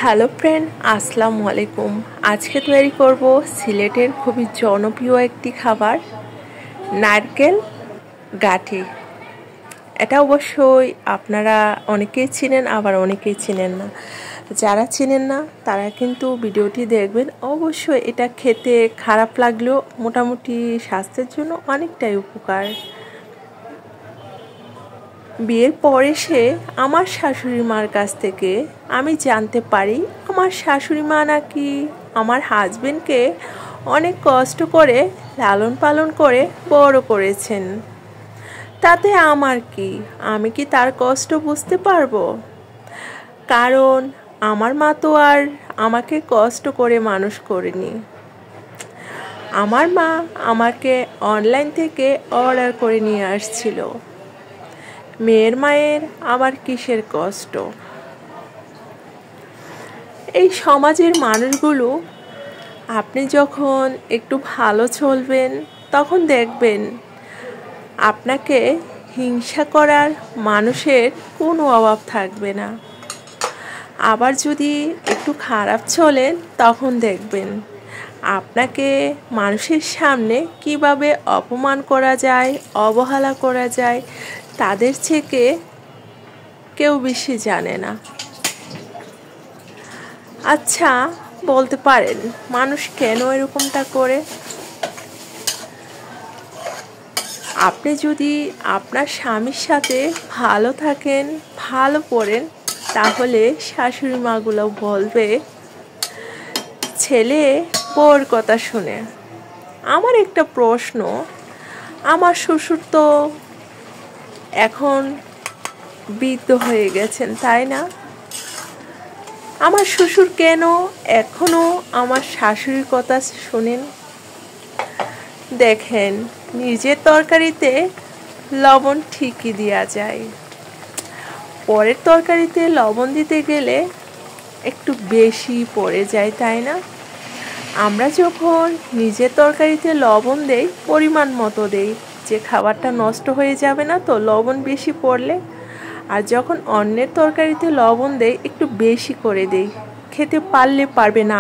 Hello friend, আসসালামু আলাইকুম। আজকে তৈরি করব সিলেটের খুবই জনপ্রিয় একটি খাবার, নারকেল গাঠি। এটা অবশ্যই আপনারা অনেকেই চিনেন, আবার অনেকেই চিনেন না। যারা চিনেন না তারা কিন্তু ভিডিওটি দেখবেন। অবশ্যই এটা খেতে খারাপ লাগলেও মোটামুটি স্বাস্থ্যের জন্য অনেকটাই উপকার। বিয়ের পর এসে আমার শাশুড়ি মার কাছ থেকে আমি জানতে পারি আমার শাশুড়ি মা নাকি আমার হাজবেন্ডকে অনেক কষ্ট করে লালন পালন করে বড় করেছেন। তাতে আমার কি, আমি কি তার কষ্ট বুঝতে পারবো? কারণ আমার মা তো আর আমাকে কষ্ট করে মানুষ করেনি। আমার মা আমাকে অনলাইন থেকে অর্ডার করে নিয়ে আসছিল। মেয়ের মায়ের আবার কিসের কষ্ট? এই সমাজের মানুষগুলো, আপনি যখন একটু ভালো চলবেন তখন দেখবেন আপনাকে হিংসা করার মানুষের কোনো অভাব থাকবে না। আবার যদি একটু খারাপ চলেন তখন দেখবেন আপনাকে মানুষের সামনে কিভাবে অপমান করা যায়, অবহেলা করা যায়, তাদের থেকে কেউ বেশি জানে না। আচ্ছা, বলতে পারেন মানুষ কেন এরকমটা করে? আপনি যদি আপনার স্বামীর সাথে ভালো থাকেন, ভালো পড়েন, তাহলে শাশুড়ি মাগুলো বলবে ছেলে বউর কথা শুনে। আমার একটা প্রশ্ন, আমার শ্বশুর তো এখন বৃদ্ধ হয়ে গেছেন, তাই না? আমার শ্বশুর কেন এখনো আমার শাশুড়ির কথা শোনেন? দেখেন, নিজের তরকারিতে লবণ ঠিকই দেওয়া যায়, পরের তরকারিতে লবণ দিতে গেলে একটু বেশি পড়ে যায়, তাই না? আমরা যখন নিজের তরকারিতে লবণ দেই পরিমাণ মতো দেই, যে খাবারটা নষ্ট হয়ে যাবে না তো লবণ বেশি পড়লে। আর যখন অন্যের তরকারিতে লবণ দেই একটু বেশি করে দেই, খেতে পারলে পারবে, না